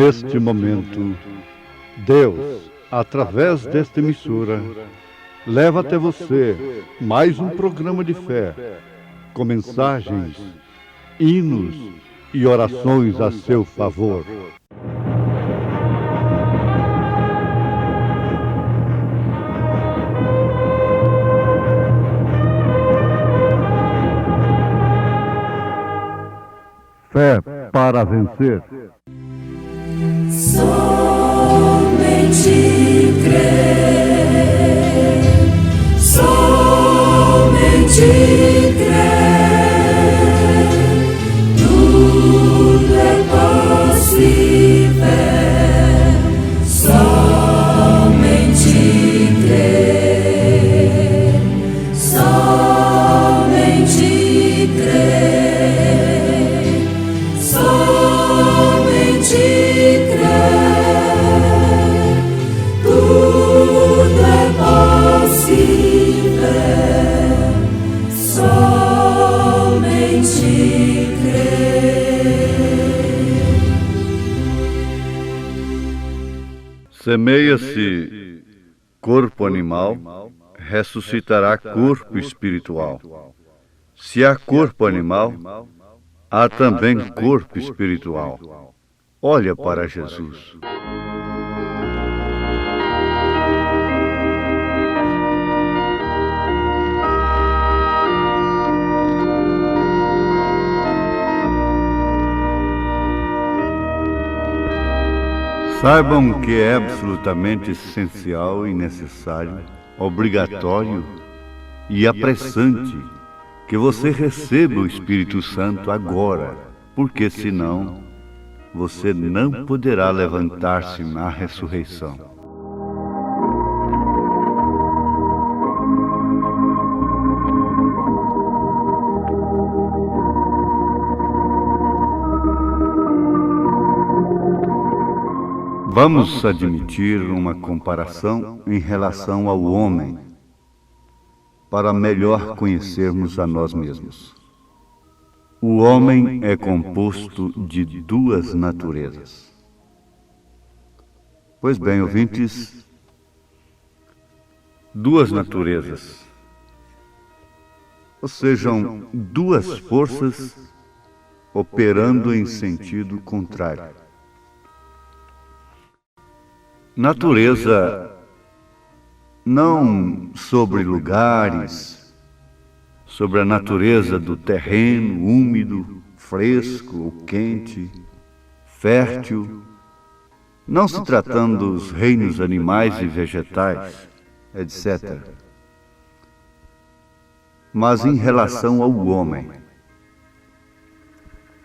neste momento, Deus, através desta emissora, leva até você mais um programa de fé, com mensagens, hinos e orações a seu favor. Fé para vencer. Somente crer, somente crer, tudo é possível, somente crer, somente crer, somente crer, tudo é possível, somente crer. Semeia-se corpo animal, ressuscitará corpo espiritual. Se há corpo animal, há também corpo espiritual. Olha para Jesus. Saibam que é absolutamente essencial e necessário, obrigatório e apressante que você receba o Espírito Santo agora, porque senão você não poderá levantar-se na ressurreição. Vamos admitir uma comparação em relação ao homem, para melhor conhecermos a nós mesmos. O homem é composto de duas naturezas. Pois bem, ouvintes, duas naturezas, ou sejam, duas forças operando em sentido contrário. Natureza não sobre lugares, sobre a natureza do terreno úmido, fresco ou quente, fértil, não se tratando dos reinos animais e vegetais, etc. Mas em relação ao homem,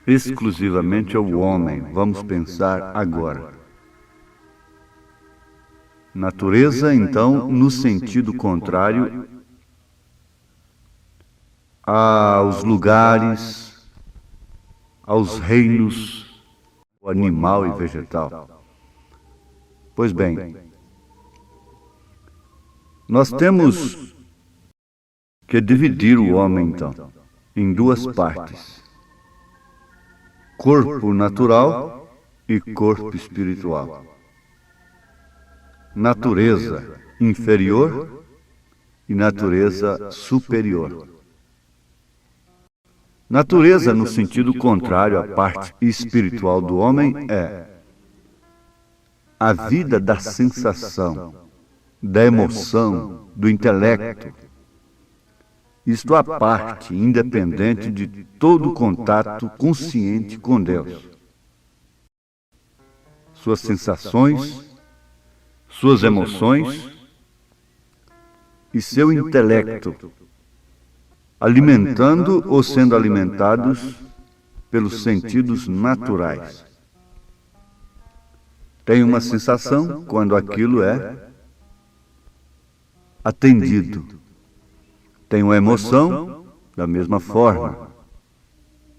exclusivamente ao homem, vamos pensar agora. Natureza, então, no sentido contrário aos lugares, aos reinos animal e vegetal. Pois bem, nós temos que dividir o homem, então, em duas partes: corpo natural e corpo espiritual. Natureza inferior e natureza superior. Natureza, no sentido contrário à parte espiritual do homem, é a vida da sensação, da emoção, do intelecto. Isto à parte, independente de todo contato consciente com Deus. Suas sensações, suas emoções e seu intelecto, alimentando ou sendo alimentados pelos sentidos naturais. Tem uma sensação quando aquilo é atendido. Tem uma emoção da mesma forma.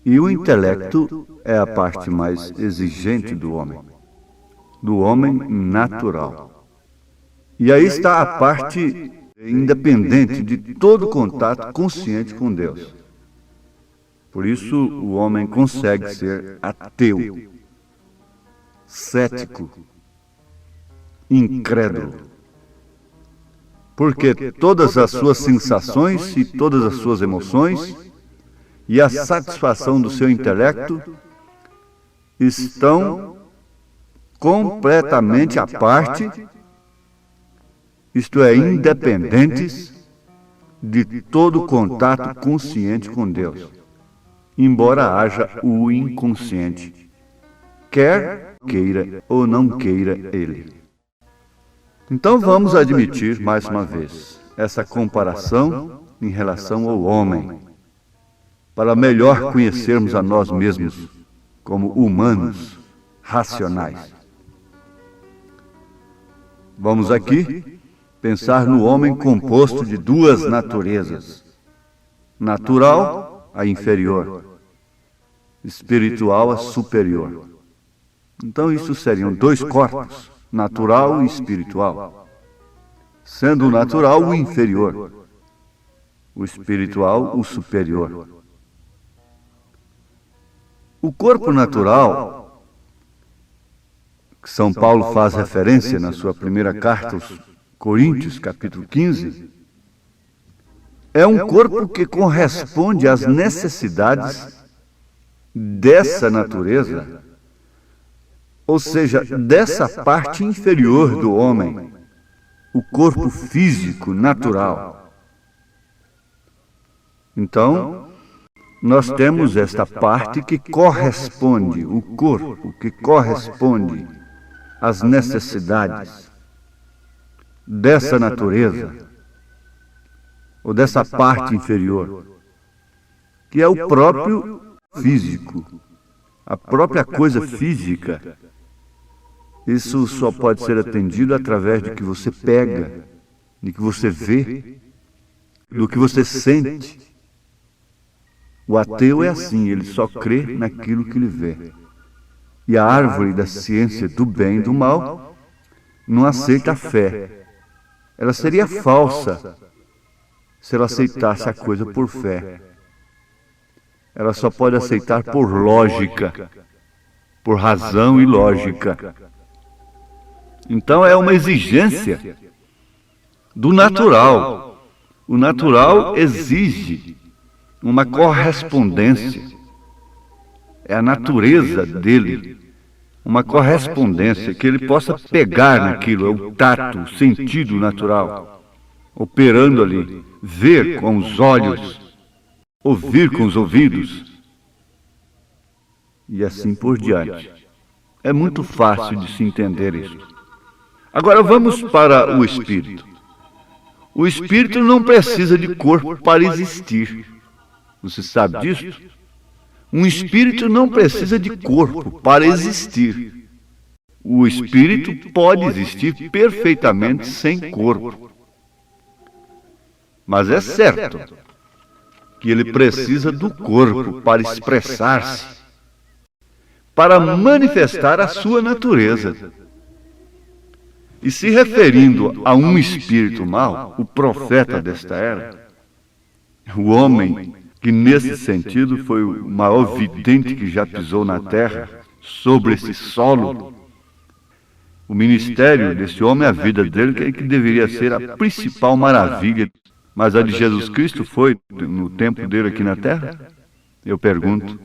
E o intelecto é a parte mais exigente do homem natural. E aí está a parte independente de todo contato consciente com Deus. Por isso o homem consegue ser ateu. cético, incrédulo. Porque todas as suas sensações e todas as suas emoções e a satisfação do seu intelecto estão completamente à parte, isto é, independentes de todo contato consciente com Deus, embora haja o inconsciente, quer queira ou não queira ele. Então vamos admitir mais uma vez essa comparação em relação ao homem, para melhor conhecermos a nós mesmos como humanos racionais. Vamos aqui pensar no homem composto de duas naturezas: natural, a inferior; espiritual, a superior. Então isso seriam dois corpos, natural e espiritual, sendo o natural o inferior, o espiritual o superior. O corpo natural, que São Paulo faz referência na sua primeira carta aos Coríntios, capítulo 15, é um corpo que corresponde às necessidades dessa natureza, ou seja, dessa parte inferior do homem, o corpo físico natural. Então, nós temos esta parte que corresponde, o corpo que corresponde às necessidades dessa natureza, ou dessa parte inferior, que é o próprio físico, a própria coisa física. Isso só pode ser atendido através de que você pega, de que você vê, do que você sente. O ateu é assim, ele só crê naquilo que ele vê. E a árvore da ciência do bem e do mal não aceita a fé. Ela seria falsa se ela aceitasse a coisa por fé. Ela só pode aceitar por lógica, por razão e lógica. Então é uma exigência do natural. O natural exige uma correspondência. É a natureza dele, uma correspondência, que ele possa pegar naquilo, é o tato, o sentido natural, operando ali, ver com os olhos, ouvir com os ouvidos, e assim por diante. É muito fácil de se entender isso. Agora vamos para o espírito. O espírito não precisa de corpo para existir. Você sabe disso? Um espírito não precisa de corpo para existir. O espírito pode existir perfeitamente sem corpo. Mas é certo que ele precisa do corpo para expressar-se, para manifestar a sua natureza. E se referindo a um espírito mau, o profeta desta era, o homem que nesse sentido foi o maior vidente que já pisou na terra, sobre esse solo, o ministério desse homem, a vida dele, que deveria ser a principal maravilha. Mas a de Jesus Cristo foi no tempo dele aqui na terra? Eu pergunto.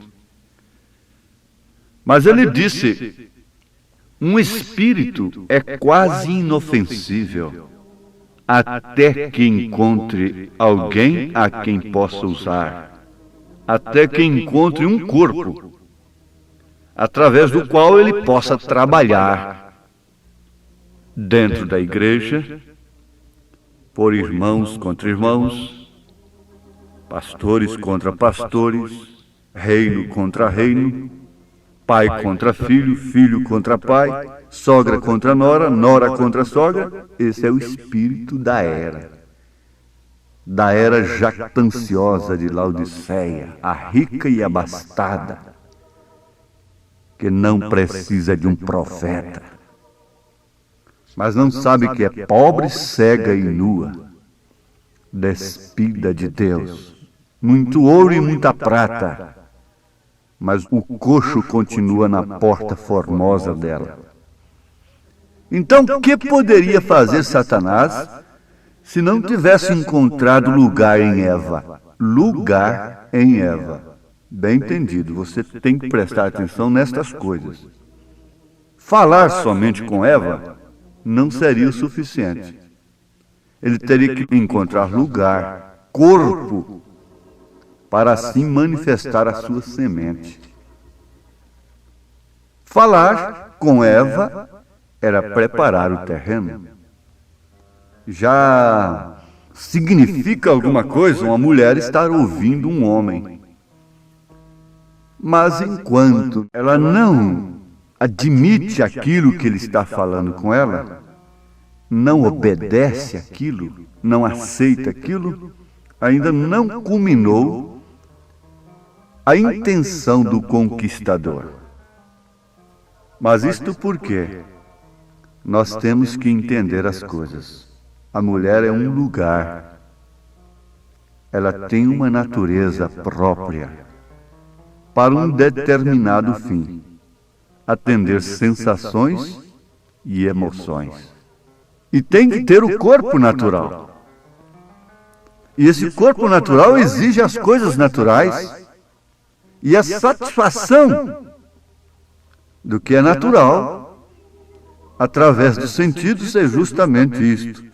Mas ele disse: um espírito é quase inofensível, até que encontre alguém a quem possa usar, até que encontre um corpo, através do qual ele possa trabalhar dentro da igreja, por irmãos contra irmãos, pastores contra pastores, reino contra reino, pai contra filho, filho contra pai, sogra contra nora, nora contra sogra. Esse é o espírito da era jactanciosa de Laodiceia, a rica e abastada, que não precisa de um profeta, mas não sabe que é pobre, cega e nua, despida de Deus, muito ouro e muita prata, mas o coxo continua na porta formosa dela. Então, o que poderia fazer Satanás se não tivesse encontrado lugar em Eva? Lugar em Eva. Bem entendido, você tem que prestar atenção nestas coisas. Falar somente com Eva não seria o suficiente. Ele teria que encontrar lugar, corpo, para assim manifestar a sua semente. Falar com Eva era preparar o terreno. Já significa alguma coisa uma mulher estar ouvindo um homem. Mas enquanto ela não admite aquilo que ele está falando com ela, não obedece aquilo, não aceita aquilo, ainda não culminou a intenção do conquistador. Mas isto por quê? Nós temos que entender as coisas. A mulher é um lugar. Ela tem uma natureza própria para um determinado fim: atender sensações e emoções. E tem que ter o corpo natural. E esse corpo natural exige as coisas naturais. E a satisfação do que é natural, através dos sentidos, é justamente isto: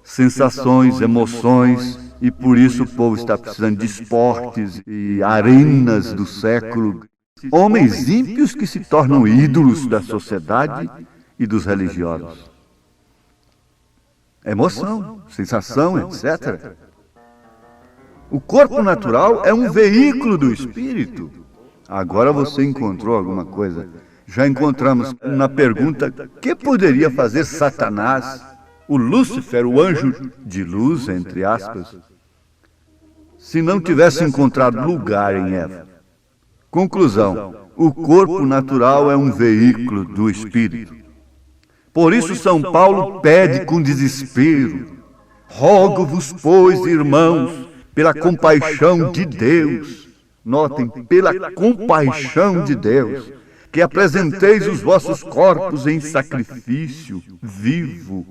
sensações, emoções, e por isso o povo está precisando de esportes e arenas do século. Homens ímpios que se tornam ídolos da sociedade e dos religiosos. Emoção, sensação, etc. O corpo natural é um veículo do espírito. Agora você encontrou alguma coisa. Já encontramos na pergunta: que poderia fazer Satanás, o Lúcifer, o anjo de luz, entre aspas, se não tivesse encontrado lugar em Eva? Conclusão: o corpo natural é um veículo do espírito. Por isso São Paulo pede com desespero: rogo-vos, pois, irmãos, pela compaixão de Deus, notem, pela compaixão de Deus, que apresenteis os vossos corpos em sacrifício vivo,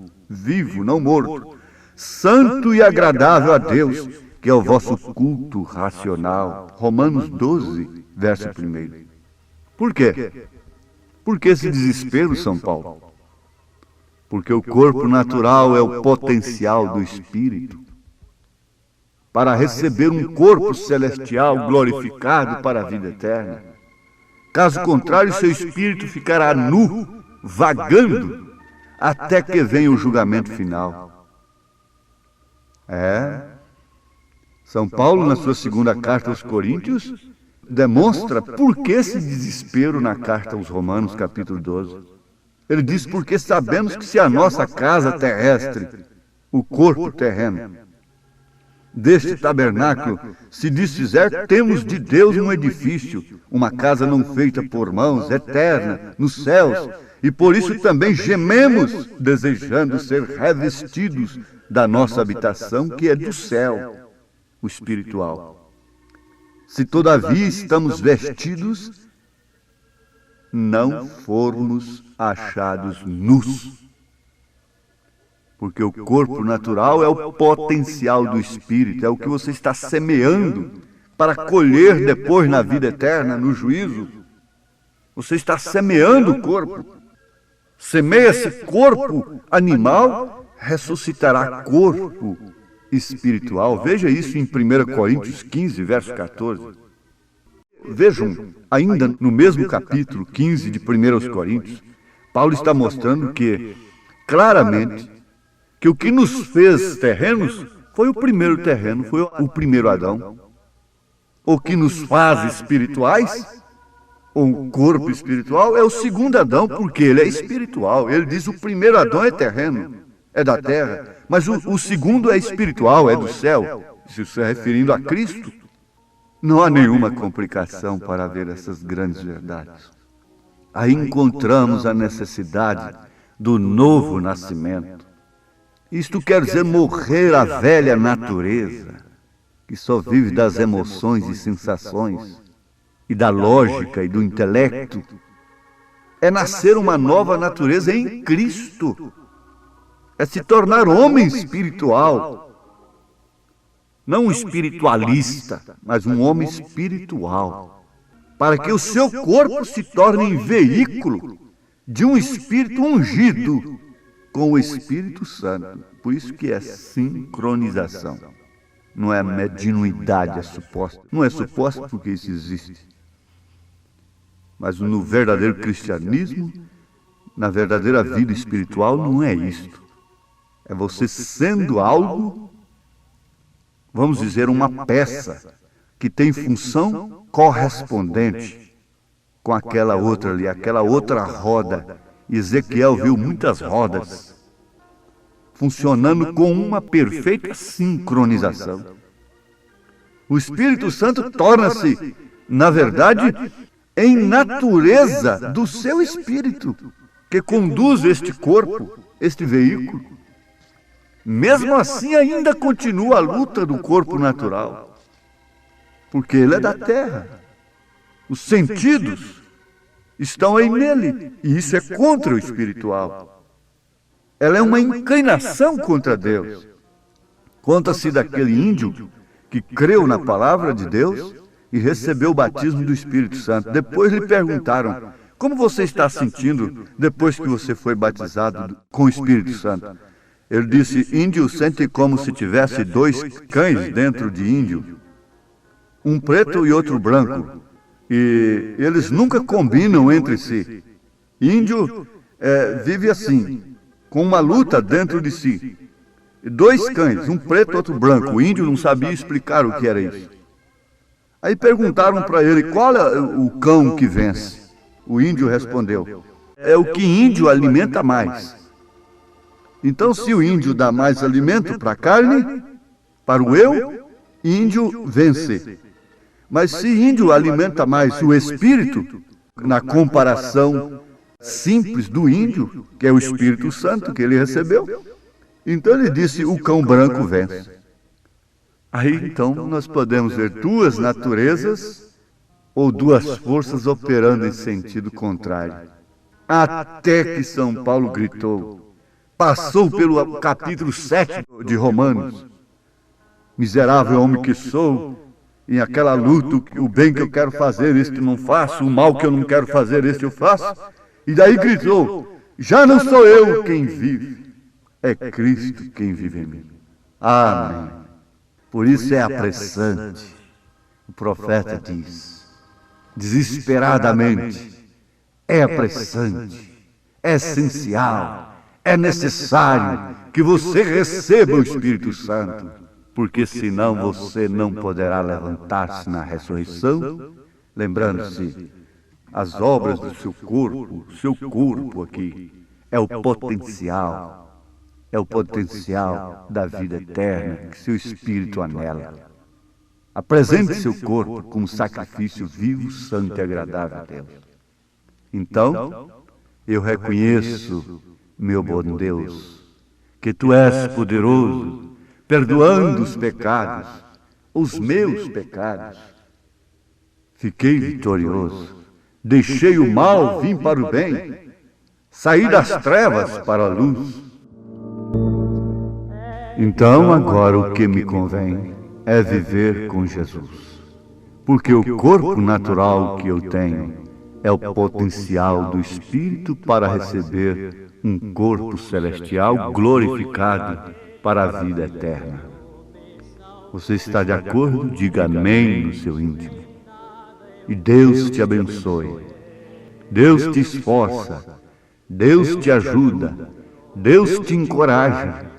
não morto, santo e agradável a Deus, que é o vosso culto racional. Romanos 12, verso 1. Por quê? Por que esse desespero, São Paulo? Porque o corpo natural é o potencial do espírito para receber um corpo celestial glorificado para a vida eterna. Caso contrário, seu espírito ficará nu, vagando, até que venha o julgamento final. São Paulo, na sua segunda carta aos Coríntios, demonstra por que esse desespero na carta aos Romanos, capítulo 12. Ele diz: porque sabemos que se a nossa casa terrestre, o corpo terreno, deste tabernáculo se desfizer, temos de Deus um edifício, uma casa não feita por mãos, eterna, nos céus, e por isso também gememos, desejando ser revestidos da nossa habitação, que é do céu, o espiritual. Se todavia estamos vestidos, não formos achados nus. Porque o corpo natural é o potencial do espírito, é o que você está semeando para colher depois na vida eterna, no juízo. Você está semeando o corpo. Semeia-se corpo animal, ressuscitará corpo espiritual. Veja isso em 1 Coríntios 15, verso 14. Vejam, ainda no mesmo capítulo 15 de 1 Coríntios, Paulo está mostrando que, claramente, que o que nos fez terrenos foi o primeiro terreno, foi o primeiro Adão. O que nos faz espirituais, o corpo espiritual, é o segundo Adão, porque ele é espiritual. Ele diz: o primeiro Adão é terreno, é da terra, mas o segundo é espiritual, é do céu. Se se referindo a Cristo, não há nenhuma complicação para ver essas grandes verdades. Aí encontramos a necessidade do novo nascimento. Isto quer dizer morrer à velha natureza, que só vive das emoções e sensações, e da lógica e do intelecto. É nascer uma nova natureza em Cristo. É se tornar homem espiritual. Não um espiritualista, mas um homem espiritual. Para que o seu corpo se torne veículo de um espírito ungido com o Espírito Santo. Por isso que é sincronização. Não é mediunidade, é suposta. Não é suposta porque isso existe. Mas no verdadeiro cristianismo, na verdadeira vida espiritual, não é isto. É você sendo algo, vamos dizer, uma peça que tem função correspondente com aquela outra ali, aquela outra roda. Ezequiel viu muitas rodas funcionando com uma perfeita sincronização. O Espírito Santo torna-se, na verdade, em natureza do seu espírito, que conduz este corpo, este veículo. Mesmo assim, ainda continua a luta do corpo natural, porque ele é da terra. Os sentidos estão aí nele, e isso é contra o espiritual. Ela é uma inclinação contra Deus. Conta-se daquele índio que creu na palavra de Deus e recebeu o batismo do Espírito Santo. Depois lhe perguntaram: como você está sentindo depois que você foi batizado com o Espírito Santo? Ele disse: índio sente como se tivesse dois cães dentro de índio, um preto e outro branco, e eles nunca combinam entre si. Índio vive assim, com uma luta dentro de si. Dois cães, um preto e outro branco. O índio não sabia explicar o que era isso. Aí perguntaram para ele: qual é o cão que vence? O índio respondeu: é o que índio alimenta mais. Então, se o índio dá mais alimento para a carne, para o eu, índio vence. Mas se índio alimenta mais o espírito, na comparação simples do índio, que é o Espírito Santo que ele recebeu, então ele disse: o cão branco vence. Aí então nós podemos ver duas naturezas ou duas forças operando em sentido contrário. Até que São Paulo gritou, passou pelo capítulo 7 de Romanos: miserável homem que sou, em aquela luta, o bem que eu quero fazer, este não faço, o mal que eu não quero fazer, este eu faço. E daí gritou: já não sou eu quem vive, é Cristo quem vive em mim. Amém. Por isso é apressante. O profeta diz, desesperadamente, é apressante, é essencial, é necessário que você receba o Espírito Santo, porque senão você não poderá levantar-se na ressurreição, lembrando-se, as obras do seu corpo aqui, é o potencial da vida eterna que seu Espírito anela. Apresente seu corpo como sacrifício vivo, santo e agradável a Deus. Então, eu reconheço, meu bom Deus, que Tu és poderoso, perdoando os pecados, os meus pecados. Fiquei vitorioso, deixei o mal, vim para o bem, saí das trevas para a luz. Então agora o que me convém é viver com Jesus, porque o corpo natural que eu tenho é o potencial do Espírito para receber um corpo celestial glorificado para a vida eterna. Você está de acordo? Diga amém no seu íntimo. E Deus te abençoe, Deus te esforça, Deus te ajuda, Deus te encoraja.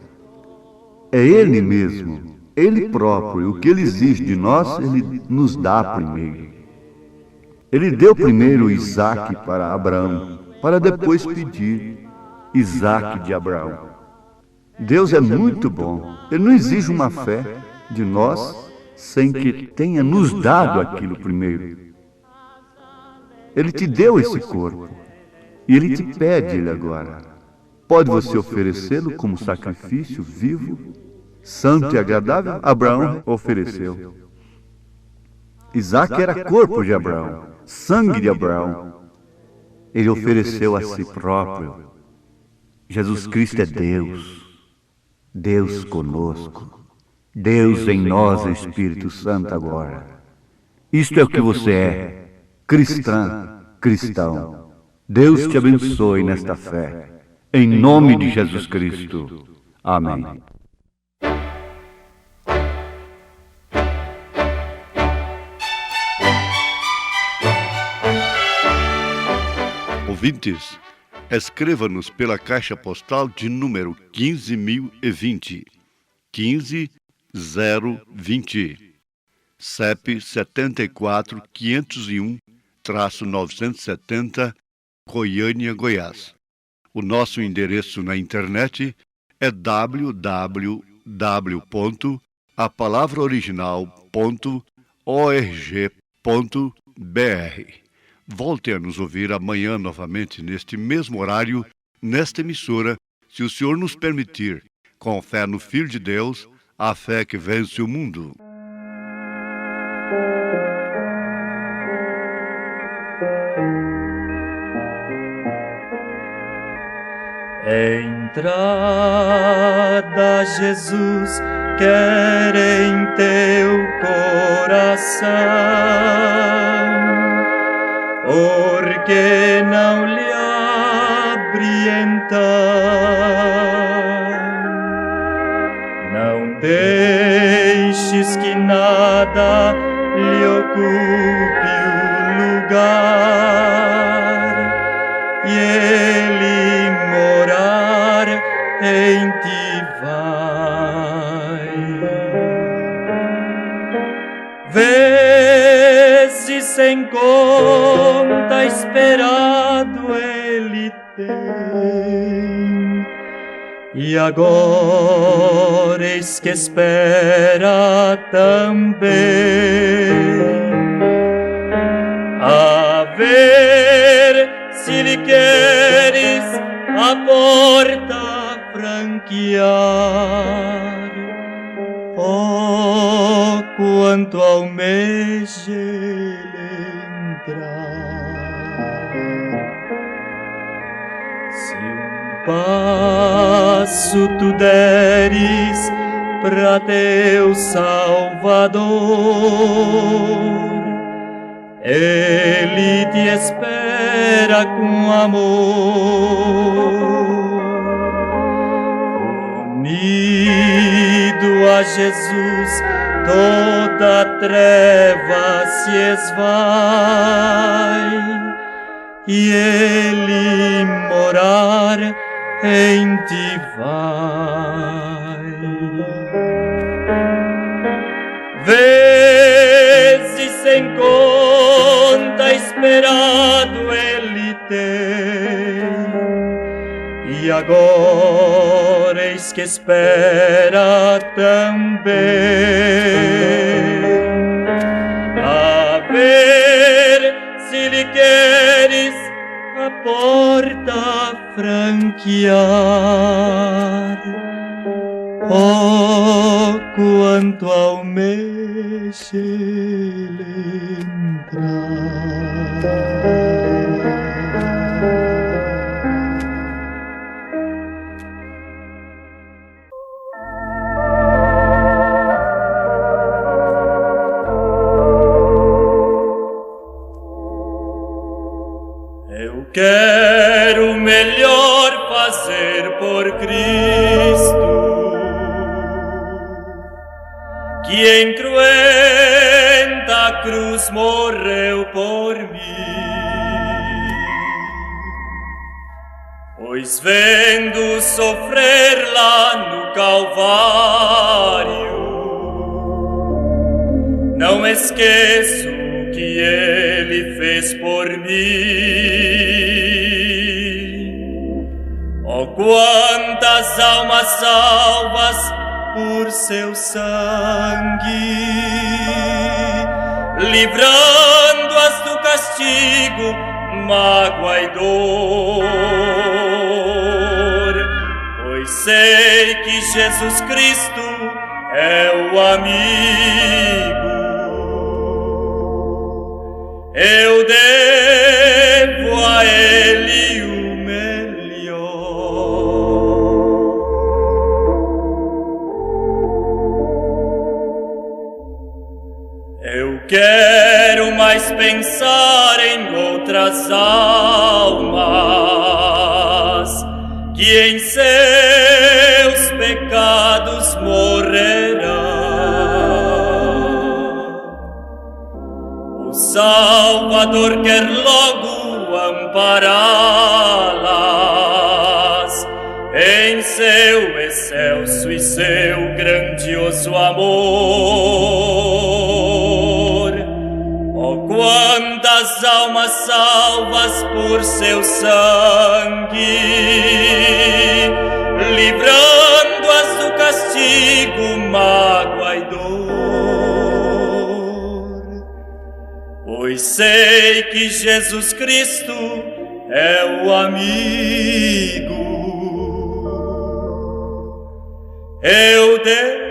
É Ele mesmo, Ele próprio, o que Ele exige de nós, Ele nos dá primeiro. Ele deu primeiro Isaque para Abraão, para depois pedir Isaque de Abraão. Deus é muito bom, Ele não exige uma fé de nós sem que tenha nos dado aquilo primeiro. Ele te deu esse corpo e Ele te pede ele agora. Pode você oferecê-lo como sacrifício vivo, santo e agradável? Abraão ofereceu. Isaac era corpo de Abraão, sangue de Abraão. Ele ofereceu a si próprio. Jesus Cristo é Deus, Deus conosco, Deus em nós, Espírito Santo agora. Isto é o que você é, cristã, cristão. Deus te abençoe nesta fé, em nome de Jesus Cristo. Amém. Ouvintes, escreva-nos pela caixa postal de número 15.020, 15020, CEP 74.501-970, Goiânia, Goiás. O nosso endereço na internet é www.apalavraoriginal.org.br. Volte a nos ouvir amanhã novamente neste mesmo horário, nesta emissora, se o Senhor nos permitir, com fé no Filho de Deus, a fé que vence o mundo. Entrada, Jesus, quer em teu coração, porque não lhe abre então. Não deixes que nada lhe ocupe o lugar, e ele morar em ti vai. Vezes sem conta esperado ele tem, e agora eis que espera também. A ver se lhe queres a porta franquear. Oh, quanto almeja ele entrar. Se um passo tu deres pra teu Salvador, ele te espera com amor. Unido a Jesus, toda treva se esvai, e ele morar em ti vai. Vezes sem conta esperado ele tem, e agora eis que espera também. A ver se lhe queres a porta franquear. Oh, quanto almeja ele entrar. Eu quero melhor fazer por Cristo, que em cruenta cruz morreu por mim. Pois vendo sofrer lá no Calvário, não esqueço o que ele fez por mim. Oh, quantas almas salvas por seu sangue, livrando-as do castigo, mágoa e dor. Pois sei que Jesus Cristo é o amigo eu devo a Ele o melhor. Eu quero mais pensar em outras almas que em seus pecados morrerão. O Salvador quer logo ampará-las em seu excelso e seu grandioso amor. Oh, quantas almas salvas por seu sangue, livrando-as do castigo, mágoa e dor. Pois sei que Jesus Cristo é o amigo. Eu devo